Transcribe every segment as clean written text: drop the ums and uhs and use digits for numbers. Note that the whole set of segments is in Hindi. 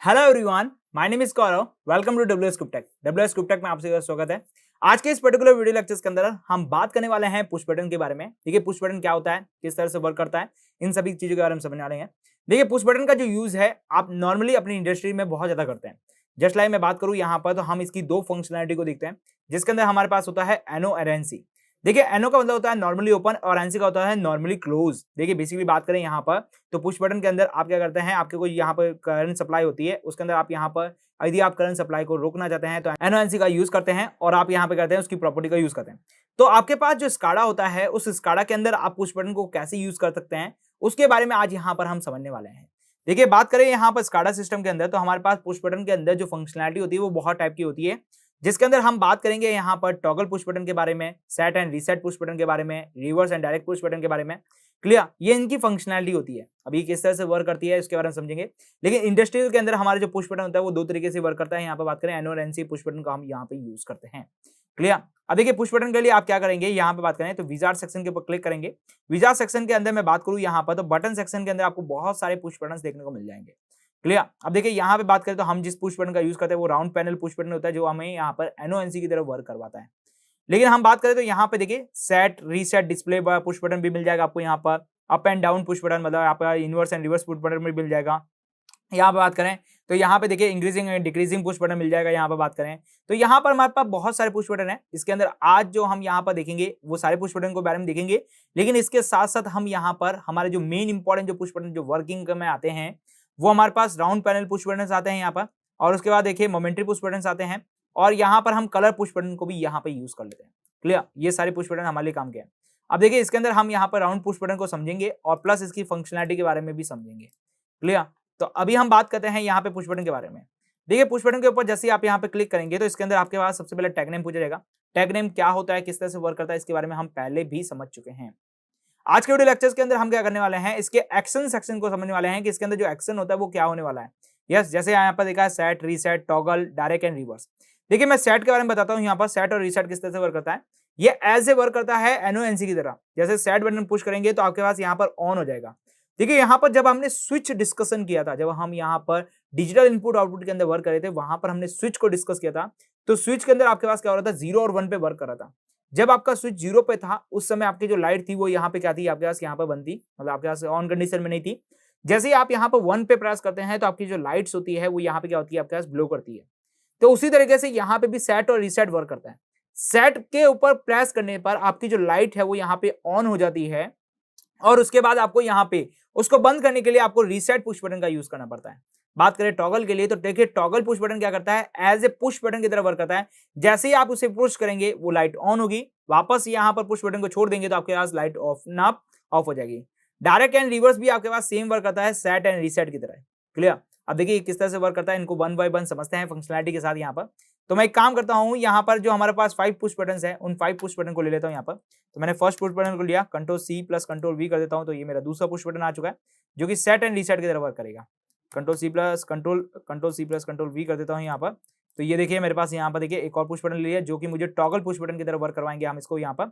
Hello everyone, my name is Gaurav. Welcome to WS group tech. WS group tech में आपसे स्वागत है। आज के इस पर्टिकुलर वीडियो लेक्चर्स के अंदर हम बात करने वाले हैं पुश बटन के बारे में। देखिए पुश बटन क्या होता है, किस तरह से वर्क करता है, इन सभी चीजों के बारे में समझने वाले हैं। देखिए पुश बटन का जो यूज है आप नॉर्मली अपनी इंडस्ट्री में बहुत ज्यादा करते हैं। जस्ट लाइक मैं बात करूं यहाँ पर, तो हम इसकी दो फंक्शनलिटी को देखते हैं, जिसके अंदर हमारे पास होता है एनो और एनसी। देखिए एनो का मतलब होता है नॉर्मली ओपन और एनसी का होता है नॉर्मली क्लोज। देखिए बेसिकली बात करें यहाँ पर, तो पुश बटन के अंदर आप क्या करते हैं, आपके कोई यहाँ पर करंट सप्लाई होती है, उसके अंदर आप यहाँ पर यदि आप करंट सप्लाई को रोकना चाहते हैं तो एनओएनसी का यूज करते हैं और आप यहाँ पे करते हैं उसकी प्रॉपर्टी का यूज करते हैं। तो आपके पास जो स्काडा होता है, उस स्काडा के अंदर आप पुश बटन को कैसे यूज कर सकते हैं, उसके बारे में आज यहाँ पर हम समझने वाले हैं। देखिए बात करें यहाँ पर स्काडा सिस्टम के अंदर, तो हमारे पास पुश बटन के अंदर जो फंक्शनलिटी होती है वो बहुत टाइप की होती है, जिसके अंदर हम बात करेंगे यहाँ पर टॉगल पुश बटन के बारे में, set and reset push button के बारे में, reverse and direct push button के बारे में। क्लियर, ये इनकी फंक्शनलिटी होती है। अभी किस तरह से वर्क करती है इसके बारे में समझेंगे। लेकिन इंडस्ट्रियल के अंदर हमारे जो पुश बटन होता है वो दो तरीके से वर्क करता है। यहाँ पे बात करें एनो और एनसी पुश बटन का हम यहाँ पे यूज करते हैं। क्लियर। अब देखिए पुश बटन के लिए आप क्या करेंगे, यहाँ पे बात करें तो विजार्ड सेक्शन के ऊपर क्लिक करेंगे। विजार्ड सेक्शन के अंदर मैं बात करूँ यहाँ पर, तो बटन सेक्शन के अंदर आपको बहुत सारे पुश बटन देखने को मिल जाएंगे। क्लियर। अब देखिए यहाँ पे बात करें तो हम जिस पुश बटन का यूज करते हैं वो राउंड पैनल पुश बटन होता है, जो हमें यहाँ पर एनो एनसी की तरफ वर्क करवाता है। लेकिन हम बात करें तो यहाँ पे देखिए set reset display push button भी मिल जाएगा आपको। यहाँ पर up and down push button, मतलब आपका inverse and reverse push button भी मिल जाएगा। यहाँ पे बात करें तो यहाँ पे देखिए increasing and decreasing push button मिल जाएगा। यहाँ पे बात करें तो यहाँ पर हमारे पास बहुत सारे पुश बटन है। इसके अंदर आज जो हम यहाँ पर देखेंगे वो सारे पुश बटन के बारे में देखेंगे, लेकिन इसके साथ साथ हम यहाँ पर हमारे जो मेन इंपॉर्टेंट जो पुश बटन जो वर्किंग में आते हैं वो हमारे पास राउंड पैनल पुश बटन आते हैं यहाँ पर, और उसके बाद देखिए मोमेंट्री पुश बटन आते हैं, और यहाँ पर हम कलर पुश बटन को भी यहाँ पे यूज कर लेते हैं। क्लियर, ये सारे पुश बटन हमारे लिए काम के हैं। अब देखिए इसके अंदर हम यहाँ पर राउंड पुश बटन को समझेंगे और प्लस इसकी फंक्शनलिटी के बारे में भी समझेंगे। क्लियर, तो अभी हम बात करते हैं यहाँ पे पुश बटन के बारे में। देखिए पुश बटन के ऊपर जैसे आप यहाँ पे क्लिक करेंगे तो इसके अंदर आपके पास सबसे पहले टैग नेम पूछा जाएगा। टैग नेम क्या होता है, किस तरह से वर्क करता है, इसके बारे में हम पहले भी समझ चुके हैं। आज के वीडियो लेक्चर्स के अंदर हम क्या करने वाले हैं, इसके एक्शन सेक्शन को समझने वाले हैं कि इसके अंदर जो एक्शन होता है वो क्या होने वाला है। यस, जैसे यहाँ पर देखा है set, reset, toggle, direct and reverse. देखिए मैं सेट के बारे में बताता हूँ। यहाँ पर सेट और रीसेट किस तरह से वर्क करता है। ये एज ए वर्क करता है एनओएनसी की तरह। जैसे सेट बटन पुश करेंगे तो आपके पास यहाँ पर ऑन हो जाएगा। देखिए यहाँ पर जब हमने स्विच डिस्कशन किया था, जब हम यहाँ पर डिजिटल इनपुट आउटपुट के अंदर वर्क कर रहे थे, वहां पर हमने स्विच को डिस्कस किया था। तो स्विच के अंदर आपके पास क्या हो रहा था, 0 और 1 पे वर्क कर रहा था। जब आपका स्विच 0 पे था उस समय आपकी जो लाइट थी वो यहाँ पे क्या थी, आपके पास यहाँ पर बंद थी, मतलब आपके पास ऑन कंडीशन में नहीं थी। जैसे ही आप यहाँ पर 1 पे प्रेस करते हैं तो आपकी जो लाइट्स होती है वो यहाँ पे क्या होती है, आपके पास ब्लो करती है। तो उसी तरीके से यहाँ पे भी सेट और रीसेट वर्क करता है। सेट के ऊपर प्रेस करने पर आपकी जो लाइट है वो यहाँ पे ऑन हो जाती है, और उसके बाद आपको यहाँ पे उसको बंद करने के लिए आपको रीसेट पुश बटन का यूज करना पड़ता है। बात करें टॉगल के लिए, तो देखिए टॉगल पुश बटन क्या करता है, एज ए पुश बटन की तरह वर्क करता है। जैसे ही आप उसे पुश करेंगे वो लाइट ऑन होगी, वापस यहाँ पर पुश बटन को छोड़ देंगे तो आपके पास लाइट ऑफ हो जाएगी। डायरेक्ट एंड रिवर्स भी आपके पास सेम वर्क करता है सेट एंड रीसेट की तरह। क्लियर। अब देखिए किस तरह से वर्क करता है, इनको वन बाय वन समझते हैं फंक्शनलिटी के साथ। यहाँ पर तो मैं एक काम करता हूँ, यहाँ पर जो हमारे पास 5 पुश बटन है उन 5 पुश बटन को ले लेता हूँ। यहाँ पर तो मैंने फर्स्ट पुश बटन को लिया, control C plus control V कर देता हूँ, तो ये मेरा दूसरा पुश बटन आ चुका है जो कि सेट एंड रीसेट की तरह वर्क करेगा। Control C plus control V कर देता हूँ यहाँ पर। तो ये देखिए मेरे पास यहाँ पर देखिए एक और पुश बटन लिया जो कि मुझे टॉगल पुश बटन की तरह वर्क करवाएंगे। हम इसको यहाँ पर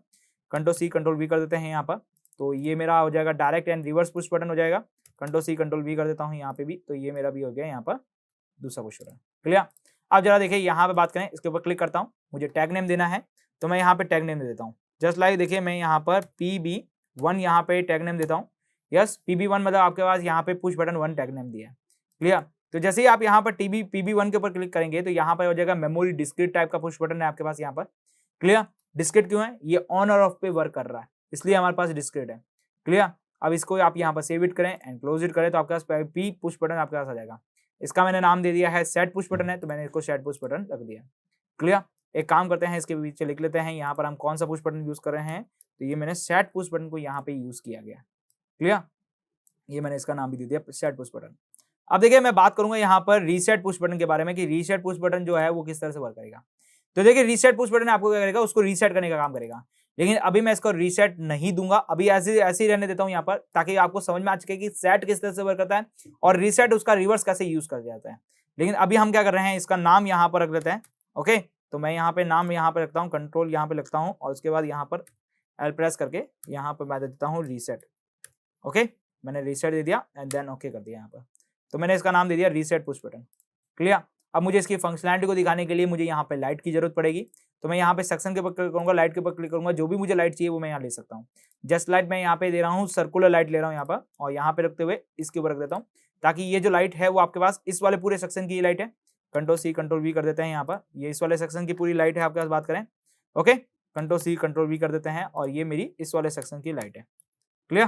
कंट्रोल सी कंट्रोल वी कर देते हैं यहाँ पर, तो ये मेरा हो जाएगा direct and reverse push button हो जाएगा। कंट्रोल सी कंट्रोल वी कर देता हूँ यहाँ पे भी, तो ये मेरा भी हो गया यहाँ पर दूसरा पुश बटन। क्लियर। अब जरा देखिए यहाँ पे बात करें, इसके ऊपर क्लिक करता हूँ, मुझे टैग नेम देना है तो मैं यहाँ पे टैग नेम दे देता हूँ। जस्ट लाइक देखिए मैं यहाँ पर PB1 यहाँ पे टैग नेम देता हूँ। यस, PB1 मतलब आपके पास यहाँ पे पुश बटन 1 टैग नेम दिया है। क्लियर। तो जैसे ही आप यहाँ पर PB1 के ऊपर क्लिक करेंगे तो यहाँ पर हो जाएगा मेमोरी डिस्क्रीट टाइप का पुश बटन है आपके पास यहाँ पर। क्लियर। डिस्क्रीट क्यों है, ये ऑन और ऑफ पे वर्क कर रहा है इसलिए हमारे पास डिस्क्रीट है। क्लियर। अब इसको आप यहाँ पर सेव इट करें एंड क्लोज इट करें तो आपके पास P पुश बटन आपके पास आ जाएगा। इसका मैंने नाम दे दिया है सेट पुश बटन है, तो मैंने इसको सेट पुश बटन रख दिया। क्लियर। एक काम करते हैं, इसके पीछे लिख लेते हैं यहाँ पर हम कौन सा पुश बटन यूज कर रहे हैं, तो ये मैंने सेट पुश बटन को यहाँ पे यूज किया गया। क्लियर। ये मैंने इसका नाम भी दे दिया सेट पुश बटन। अब देखिए मैं बात करूंगा यहाँ पर रीसेट पुश बटन के बारे में कि रीसेट पुश बटन जो है वो किस तरह से वर्क करेगा। तो देखिए रीसेट पुश बटन आपको क्या करेगा, उसको रीसेट करने का काम करेगा। लेकिन अभी मैं इसको रीसेट नहीं दूंगा, अभी ऐसे ही रहने देता हूं यहाँ पर, ताकि आपको समझ में आ सके कि सेट किस तरह से वर्क करता है और रीसेट उसका रिवर्स कैसे यूज कर जाता है। लेकिन अभी हम क्या कर रहे हैं, इसका नाम यहाँ पर रख लेते हैं। ओके, तो मैं यहाँ पे नाम यहाँ पे रखता हूँ, कंट्रोल यहाँ पे लिखता हूँ और उसके बाद यहाँ पर एल प्रेस करके यहाँ पर मैं दे देता हूँ रीसेट। ओके, मैंने रीसेट दे दिया एंड देन ओके कर दिया यहाँ पर। तो मैंने इसका नाम दे दिया रीसेट पुश बटन। क्लियर। अब मुझे इसकी फंक्शनैलिटी को दिखाने के लिए मुझे यहाँ पे लाइट की जरूरत पड़ेगी, तो मैं यहाँ पे सेक्शन के ऊपर क्लिक करूंगा, लाइट के ऊपर क्लिक करूंगा, जो भी मुझे लाइट चाहिए वो मैं यहाँ ले सकता हूँ। जस्ट लाइट मैं यहाँ पे दे रहा हूँ, सर्कुलर लाइट ले रहा हूँ यहाँ पर, और यहाँ पे रखते हुए इसके ऊपर रख देता हूँ, ताकि ये जो लाइट है वो आपके पास इस वाले पूरे सेक्शन की लाइट है। कंट्रोल सी कंट्रोल वी कर देते हैं यहाँ पर, ये इस वाले सेक्शन की पूरी लाइट है आपके पास बात करें। Okay, control C control V कर देते हैं, और ये मेरी इस वाले सेक्शन की लाइट है। क्लियर।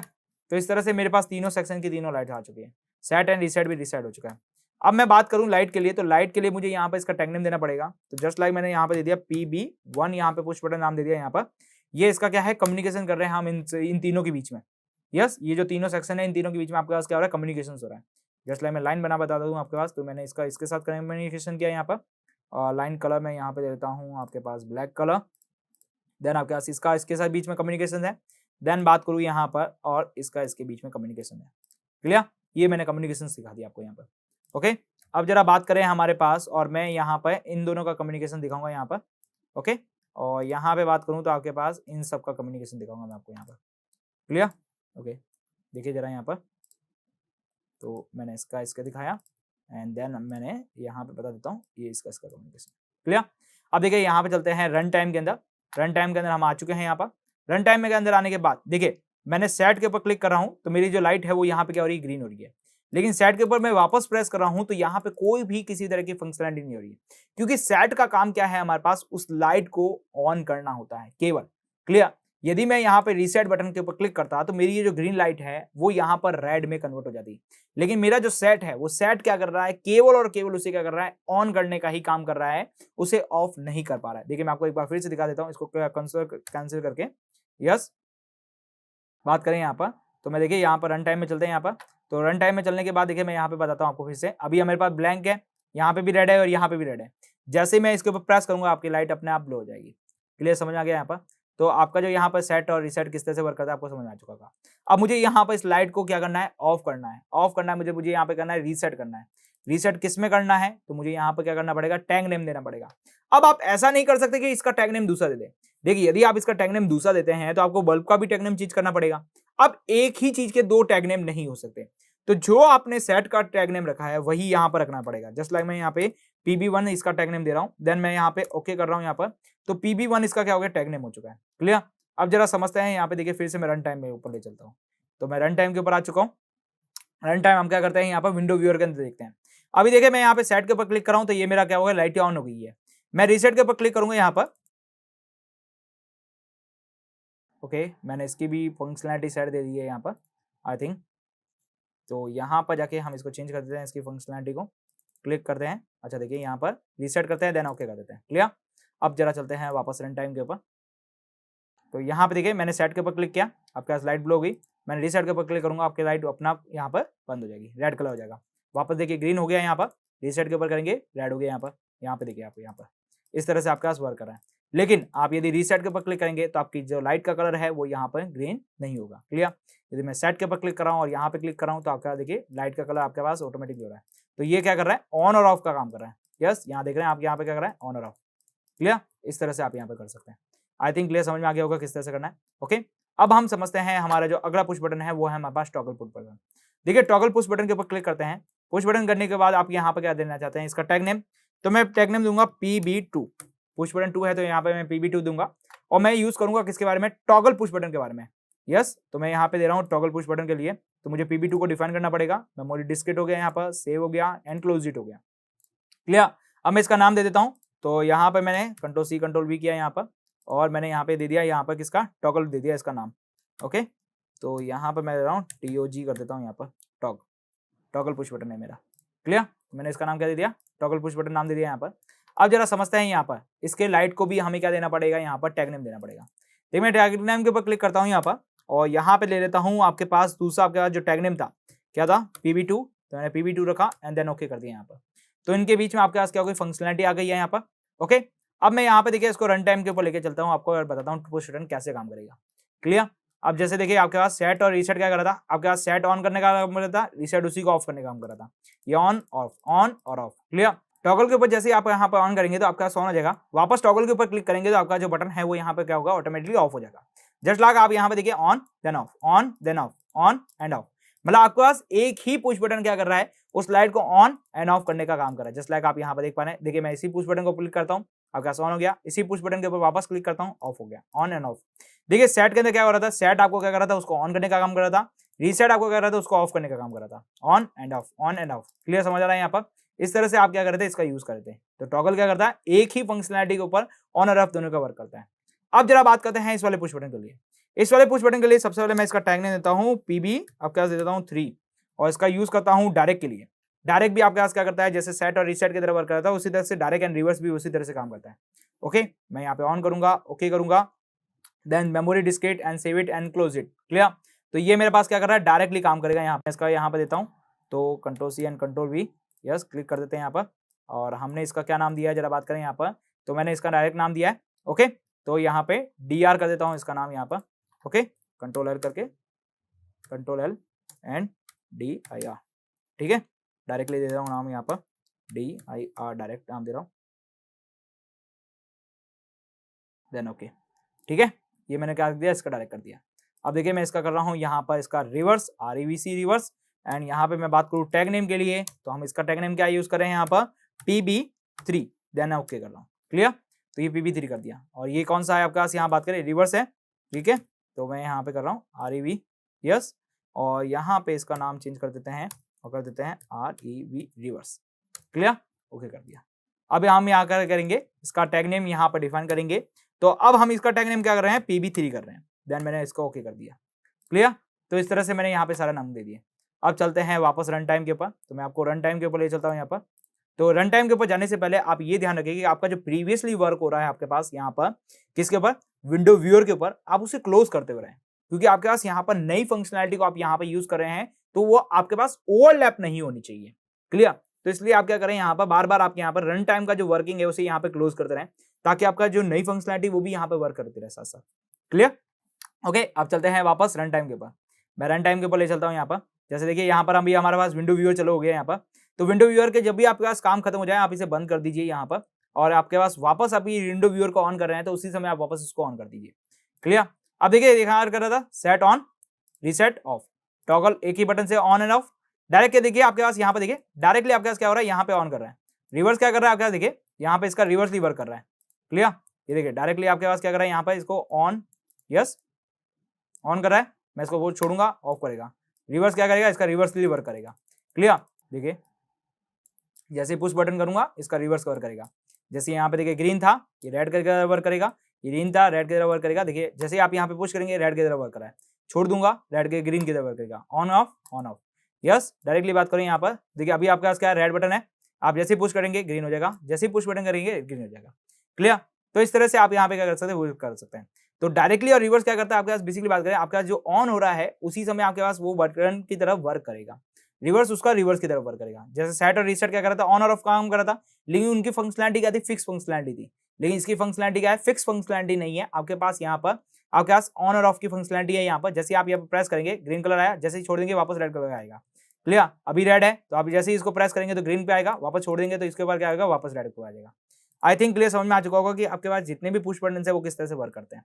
तो इस तरह से मेरे पास तीनों सेक्शन की तीनों लाइट आ चुकी है। सेट एंड रीसेट भी रीसेट हो चुका है। अब मैं बात करूं लाइट के लिए, तो लाइट के लिए मुझे यहाँ पर इसका टैग नेम देना पड़ेगा। तो जस्ट लाइक मैंने यहाँ पे दे दिया PB1, यहाँ पे पुश बटन नाम दे दिया यहाँ पर। ये इसका क्या है, कम्युनिकेशन कर रहे हैं हम इन तीनों के बीच में। यस, ये जो तीनों सेक्शन है इन तीनों के बीच में आपके पास क्या हो रहा है, कम्युनिकेशन हो रहा है। जस्ट लाइक मैं लाइन बना बता दूँ आपके पास, तो मैंने इसका इसके साथ कम्युनिकेशन किया यहाँ पर, और लाइन कलर मैं यहाँ पे दे देता हूँ आपके पास ब्लैक कलर। देन आपके पास इसका इसके साथ बीच में कम्युनिकेशन है। देन बात करूँ यहाँ पर, और इसका इसके बीच में कम्युनिकेशन है। क्लियर। ये मैंने कम्युनिकेशन सिखा दिया आपको यहाँ पर। ओके, अब जरा बात करें हमारे पास, और मैं यहाँ पर इन दोनों का कम्युनिकेशन दिखाऊंगा यहाँ पर। ओके, और यहाँ पे बात करूँ तो आपके पास इन सब का कम्युनिकेशन दिखाऊंगा मैं आपको यहाँ पर। क्लियर। ओके, देखिए जरा यहाँ पर, तो मैंने इसका इसका दिखाया, एंड देन मैंने यहाँ पे बता देता हूँ ये इसका इसका कम्युनिकेशन। क्लियर। अब देखिए यहाँ पे चलते हैं रन टाइम के अंदर। रन टाइम के अंदर हम आ चुके हैं यहाँ पर। रन टाइम के अंदर आने के बाद देखिए मैंने सेट के ऊपर क्लिक कर रहा हूँ, तो मेरी जो लाइट है वो यहाँ पे क्या हो रही है, ग्रीन हो रही है। लेकिन सेट के ऊपर मैं वापस प्रेस कर रहा हूँ, तो यहाँ पे कोई भी किसी तरह की फंक्शनलिटी नहीं हो रही है, क्योंकि सेट का काम क्या है, हमारे पास उस लाइट को ऑन करना होता है केवल। क्लियर। यदि मैं यहाँ पे रीसेट बटन के ऊपर क्लिक करता तो मेरी ये जो ग्रीन लाइट है वो यहाँ पर रेड में कन्वर्ट हो जाती, लेकिन मेरा जो सेट है वो सेट क्या कर रहा है, केवल और केवल उसे क्या कर रहा है, ऑन करने का ही काम कर रहा है, उसे ऑफ नहीं कर पा रहा है। देखिए मैं आपको एक बार फिर से दिखा देता हूँ इसको कैंसिल करके। यस, बात करें यहाँ पर, तो मैं देखिए यहाँ पर रन टाइम में चलते हैं यहाँ पर। तो रन टाइम में चलने के बाद देखिए मैं यहाँ पे बताता हूँ आपको फिर से। अभी हमारे पास ब्लैंक है, यहाँ पे भी रेड है और यहाँ पे भी रेड है। जैसे मैं इसके ऊपर प्रेस करूंगा आपकी लाइट अपने आप ब्लो हो जाएगी। क्लियर, समझ आ गया यहाँ पर। तो आपका जो यहाँ पर सेट और रीसेट किस तरह से वर्क करता है आपको समझ आ चुका होगा। अब मुझे यहाँ पर इस लाइट को क्या करना है, ऑफ करना है। ऑफ करना है मुझे यहाँ पे करना है रीसेट करना है। रीसेट किस में करना है, तो मुझे यहाँ पर क्या करना पड़ेगा, टैग नेम देना पड़ेगा। अब आप ऐसा नहीं कर सकते कि इसका टैग नेम दूसरा दे दे। देखिए यदि आप इसका टैग नेम दूसरा देते हैं तो आपको बल्ब का भी टैग नेम चेंज करना पड़ेगा। अब एक ही चीज के दो टैग नेम नहीं हो सकते, तो जो आपने सेट का टैग नेम रखा है वही यहाँ पर रखना पड़ेगा। जस्ट लाइक मैं यहाँ पे PB1 इसका टैग नेम दे रहा हूँ, देन मैं यहाँ पे ओके कर रहा हूँ यहाँ पर, तो PB1 इसका क्या हो गया, टैग नेम हो चुका है। क्लियर। अब जरा समझते हैं यहाँ पे, देखिए फिर से मैं रन टाइम में ऊपर ले चलता हूँ। तो मैं रन टाइम के ऊपर आ चुका हूँ। रन टाइम हम क्या करते हैं यहाँ पर, विंडो व्यूअर के अंदर देखते हैं। अभी देखिए मैं यहाँ पे सेट के ऊपर क्लिक कर रहा हूँ, तो ये मेरा क्या होगा, लाइट ऑन हो गई है। मैं रीसेट के ऊपर क्लिक करूंगा यहाँ पर। ओके, मैंने इसकी भी फंक्शनलिटी सेट दे दी है यहाँ पर आई थिंक। तो यहाँ पर जाके हम इसको चेंज कर देते हैं, इसकी फंक्शनलिटी को क्लिक करते हैं। अच्छा देखिए यहाँ पर रीसेट करते हैं, देन ओके कर देते हैं। क्लियर। अब जरा चलते हैं वापस रन टाइम के ऊपर। तो यहाँ पे देखिए मैंने सेट के ऊपर क्लिक किया, आपके पास लाइट ब्लो हो गई। मैंने रीसेट के ऊपर क्लिक करूंगा, आपकी लाइट अपना यहाँ पर बंद हो जाएगी, रेड कलर हो जाएगा। वापस देखिए ग्रीन हो गया यहाँ पर, रीसेट के ऊपर करेंगे रेड हो गया यहाँ पे देखिए आपको यहाँ पर इस तरह से आपके पास वर्क कर रहा है। लेकिन आप यदि रीसेट के ऊपर क्लिक करेंगे तो आपकी जो लाइट का कलर है वो यहाँ पर ग्रीन नहीं होगा। क्लियर। यदि मैं सेट के ऊपर क्लिक कर रहा हूँ और यहाँ पे क्लिक कर रहा हूँ तो आपका देखिए लाइट का कलर आपके पास ऑटोमेटिक हो रहा है। तो ये क्या कर रहा है, ऑन और ऑफ का काम कर रहा है। यस, यहाँ देख रहे हैं आप, यहाँ पे क्या कर रहा है, ऑन और ऑफ। क्लियर। इस तरह से आप यहाँ पे कर सकते हैं। आई थिंक क्लियर, समझ में आ गया होगा किस तरह से करना है। ओके, अब हम समझते हैं हमारा जो अगला पुश बटन है वो है हमारे पास टॉगल पुश बटन। देखिए टॉगल पुश बटन के ऊपर क्लिक करते हैं। पुश बटन करने के बाद आप यहाँ पे क्या देना चाहते हैं, इसका टैग नेम। तो मैं टैग नेम दूंगा PB2। पुश बटन 2 है तो यहाँ पे मैं PB2 दूंगा, और मैं यूज करूंगा किसके बारे में, टॉगल पुश बटन के बारे में। यस, तो मैं यहाँ पे दे रहा हूँ टॉगल पुश बटन के लिए, तो मुझे PB2 को डिफाइन करना पड़ेगा। मेमोरी डिस्क्रिट हो गया, यहाँ पर सेव हो गया एंड क्लोज इट हो गया। क्लियर। अब मैं इसका नाम दे देता हूँ। तो यहाँ पे मैंने कंट्रोल C कंट्रोल V किया यहाँ पर, और मैंने यहाँ पे दे दिया, यहाँ पर किसका, टॉगल दे दिया इसका नाम। ओके, तो यहाँ पर मैं दे रहा हूँ TOG कर देता हूँ यहाँ पर, टॉगल पुश बटन है मेरा। क्लियर। मैंने इसका नाम क्या दे दिया, टॉगल पुश बटन नाम दे दिया यहाँ पर। अब जरा समझते हैं यहाँ पर इसके लाइट को भी हमें क्या देना पड़ेगा, यहाँ पर टैग नेम देना पड़ेगा। देखिए मैं टैग नेम के ऊपर क्लिक करता हूँ यहाँ पर, और यहाँ पे ले लेता हूँ आपके पास दूसरा, आपके पास जो टैग नेम था क्या था, PB2। तो मैंने PB2 रखा एंड देन ओके कर दिया यहाँ पर। तो इनके बीच में आपके पास क्या हो गई, फंक्शनलिटी आ गई है यहाँ पर। ओके, अब मैं यहाँ पे देखिए इसको रन टाइम के ऊपर लेके चलता हूँ आपको और बताता हूँ पुश बटन कैसे काम करेगा। क्लियर। अब जैसे देखिए आपके पास सेट और रीसेट क्या कर रहा था, आपके पास सेट ऑन करने का काम कर रहा था, रीसेट उसी को ऑफ करने का काम कर रहा था। ये ऑन ऑफ, ऑन और ऑफ। क्लियर। टॉगल के ऊपर जैसे आप यहाँ पर ऑन करेंगे तो आपका ऑन हो जाएगा, वापस टॉगल के ऊपर क्लिक करेंगे तो आपका जो बटन है वो यहाँ पे क्या होगा, ऑटोमेटिकली ऑफ हो जाएगा। जस्ट लाइक आप यहाँ पे देखिए on then off, on then off, on and off. मतलब आपके पास एक ही पुश बटन क्या कर रहा है, उस लाइट को ऑन एंड ऑफ करने का काम कर रहा है। जस्ट लाइक आप यहाँ पर देख पा रहे हैं, देखिए मैं इसी पुश बटन को क्लिक करता हूँ, आपके पास ऑन हो गया, इसी पुश बटन के ऊपर वापस क्लिक करता हूँ, ऑफ हो गया, ऑन एंड ऑफ। देखिए सेट के अंदर क्या हो रहा था, सेट आपको क्या कर रहा था, उसको ऑन करने का काम कर रहा था, रीसेट आपको क्या कर रहा था, उसको ऑफ करने का काम कर रहा था, on and of, on and of. Clear समझ आ रहा है यहाँ पर? इस तरह से आप क्या करते हैं, इसका यूज करते हैं। तो टॉगल क्या करता है, एक ही फंक्शनलिटी के ऊपर ऑन और ऑफ दोनों का वर्क करता है। अब जरा बात करते हैं इस वाले पुश बटन के लिए। इस वाले पुश बटन के लिए सबसे पहले मैं इसका टैग नेम देता हूं पीबी, आपके पास दे देता हूं 3, और इसका यूज करता हूं डायरेक्ट के लिए। डायरेक्ट भी आपके पास क्या करता है, जैसे सेट और रीसेट की तरह वर्क करता है, उसी तरह से डायरेक्ट एंड रिवर्स भी उसी तरह से काम करता है। ओके, मैं यहाँ पे ऑन करूंगा, ओके करूंगा, then memory diskette and save it and close it. Clear? तो ये मेरे पास क्या कर रहा है, डायरेक्टली काम करेगा। यहाँ पे इसका यहाँ पे देता हूँ, तो control C and control V, yes, click कर देते हैं यहाँ पर। और हमने इसका क्या नाम दिया है, जरा बात करें यहाँ पर, तो मैंने इसका डायरेक्ट नाम दिया है। ओके, तो यहाँ पे DR कर देता हूँ इसका नाम यहाँ पर। ओके, कंट्रोल L करके, कंट्रोल L एंड DIR, ठीक है, डायरेक्टली दे रहा हूँ नाम यहाँ पर, DIR डायरेक्ट नाम दे रहा हूँ, देन ओके, ठीक है। ये मैंने क्या दिया, इसका डायरेक्ट कर दिया। अब देखिए मैं इसका कर रहा हूँ यहाँ पर इसका रिवर्स, REVC रिवर्स। एंड यहाँ पे मैं बात करूँ टैग नेम के लिए, तो हम इसका टैग नेम क्या यूज कर रहे हैं यहाँ पर, PB3, देन ओके कर रहा हूँ। क्लियर? तो ये PB3 कर दिया। और ये कौन सा है आपके पास, यहाँ बात करें रिवर्स है, ठीक है, तो मैं यहाँ पे कर रहा हूँ REV, यस, और यहाँ पे इसका नाम चेंज कर देते हैं और कर देते हैं REV रिवर्स। क्लियर? ओके कर दिया। अब हम यहाँ कर करेंगे इसका टैग नेम यहाँ पर डिफाइन करेंगे। तो अब हम इसका टैग नेम क्या कर रहे हैं, PB3 कर रहे हैं, देन मैंने इसको ओके कर दिया। क्लियर? तो इस तरह से मैंने यहाँ पे सारा नाम दे दिए। अब चलते हैं वापस रन टाइम के ऊपर, तो मैं आपको रन टाइम के ऊपर ले चलता हूँ यहाँ पर। तो रन टाइम के ऊपर जाने से पहले आप ये ध्यान रखिए कि आपका जो प्रीवियसली वर्क हो रहा है आपके पास यहाँ पर, किसके ऊपर, विंडो व्यूअर के ऊपर, आप उसे क्लोज करते हुए रहें, क्योंकि आपके पास यहाँ पर नई फंक्शनलिटी को आप यहाँ पर यूज कर रहे हैं, तो वो आपके पास ओवरलैप नहीं होनी चाहिए। क्लियर? तो इसलिए आप क्या करें, यहाँ पर बार बार आप यहाँ पर रन टाइम का जो वर्किंग है उसे यहाँ पे क्लोज करते रहें, ताकि आपका जो नई फंक्शनलिटी वो भी यहाँ पे वर्क करती रहे साथ साथ। क्लियर? ओके, अब चलते हैं वापस रन टाइम के ऊपर। मैं रन टाइम के ऊपर ले चलता हूँ यहाँ पर। जैसे देखिए यहाँ पर अभी हमारे पास विंडो व्यूअर चलो हो गया यहाँ पर। तो विंडो व्यूअर के जब भी आपके पास काम खत्म हो जाए, आप इसे बंद कर दीजिए यहाँ पर, और आपके पास वापस आप ये विंडो व्यूअर को ऑन कर रहे हैं, तो उसी समय आप वापस इसको ऑन कर दीजिए। क्लियर? अब देखिए यहाँ कर रहा था set on, reset of, toggle एक ही बटन से ऑन एंड ऑफ। डायरेक्ट देखिए आपके पास यहाँ पे देखिए डायरेक्टली आपके पास क्या हो रहा है, यहाँ पे ऑन कर रहा है। रिवर्स क्या कर रहा है आपके पास, देखिए यहाँ पे इसका रिवर्सली वर्क कर रहा है। क्लियर? ये देखिए डायरेक्टली आपके पास क्या कर रहा है, यहाँ पे इसको ऑन, यस, ऑन कर रहा है, मैं इसको वो छोड़ूंगा, ऑफ करेगा। रिवर्स क्या करेगा, इसका रिवर्सली वर्क करेगा। क्लियर? देखिए जैसे पुश बटन करूंगा, इसका रिवर्स वर्क करेगा। जैसे यहाँ पे देखिए ग्रीन था, ये रेड की तरह वर्क करेगा, ये ग्रीन था, रेड की तरह वर्क करेगा। देखिए जैसे आप यहाँ पे पुश करेंगे, रेड की तरह वर्क कर रहा है, छोड़ दूंगा, रेड के ग्रीन की तरह वर्क करेगा। On off, on off, yes. Directly बात करें यहाँ पर, देखिए अभी आपके पास क्या रेड बटन है, आप जैसे पुश करेंगे ग्रीन हो जाएगा, जैसे पुश बटन करेंगे ग्रीन हो जाएगा। क्लियर? तो इस तरह से आप यहाँ पे क्या कर सकते हैं, वो कर सकते हैं। तो डायरेक्टली और रिवर्स क्या करता है आपके पास, बेसिकली बात करें आपके पास जो ऑन हो रहा है उसी समय आपके पास वो बटन की तरफ वर्क करेगा, रिवर्स उसका रिवर्स की तरफ वर्क करेगा। जैसे सेट और रीसेट क्या कर रहा था, ऑन और ऑफ काम कर रहा था, लेकिन उनकी फंक्शनलिटी क्या थी, फिक्स फंक्शनलिटी थी। लेकिन इसकी फंक्शनलिटी क्या है, फिक्स फंक्शनलिटी नहीं है आपके पास। यहाँ पर आपके पास ऑन और ऑफ की फंक्शनलिटी है। यहाँ पर जैसे आप यहाँ पर प्रेस करेंगे ग्रीन कलर आया, जैसे ही छोड़ देंगे वापस रेड कलर आएगा। क्लियर? अभी रेड है तो आप जैसे ही इसको प्रेस करेंगे तो ग्रीन पे आएगा, वापस छोड़ देंगे तो इसके ऊपर क्या आएगा, वापस रेड पे आ जाएगा। आई थिंक क्लियर समझ में आ चुका होगा कि आपके पास जितने भी पुश बटन है वो किस तरह से वर्क करते हैं।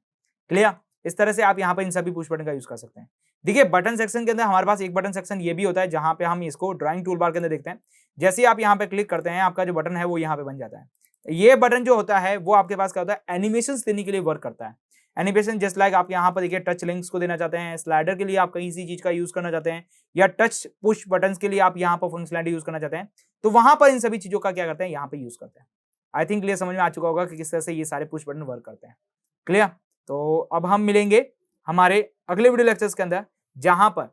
क्लियर? इस तरह से आप यहाँ पे इन सभी पुश बटन का यूज कर सकते हैं। देखिए बटन सेक्शन के अंदर हमारे पास एक बटन सेक्शन ये भी होता है, जहां पे हम इसको ड्राइंग टूल बार के अंदर देखते हैं। जैसे ही आप यहाँ पे क्लिक करते हैं, आपका जो बटन है वो यहाँ पे बन जाता है। ये बटन जो होता है वो आपके पास क्या होता है, एनिमेशन देने के लिए वर्क करता है। एनिमेशन जस्ट लाइक आप यहाँ पर देखिए टच लिंक्स को देना चाहते हैं, स्लाइडर के लिए आप कहीं सी चीज का यूज करना चाहते हैं, या टच पुश बटन के लिए आप यहाँ पर फंक्शनलिटी यूज करना चाहते हैं, तो वहां पर इन सभी चीजों का क्या करते हैं, यहाँ पे यूज करते हैं। आई थिंक क्लियर समझ में आ चुका होगा कि किस तरह से ये सारे पुश बटन वर्क करते हैं। क्लियर? तो अब हम मिलेंगे हमारे अगले वीडियो लेक्चर्स के अंदर, जहां पर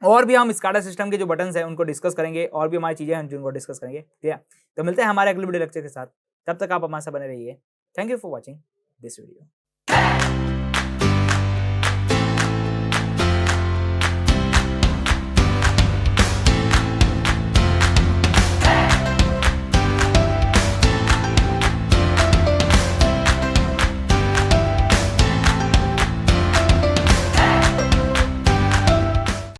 और भी हम स्काडा सिस्टम के जो बटन्स हैं उनको डिस्कस करेंगे, और भी हमारी चीजें हैं जिनको डिस्कस करेंगे। ठीक है? तो मिलते हैं हमारे अगले वीडियो लेक्चर के साथ, तब तक आप हमारे साथ बने रहिए। Thank you for watching this video.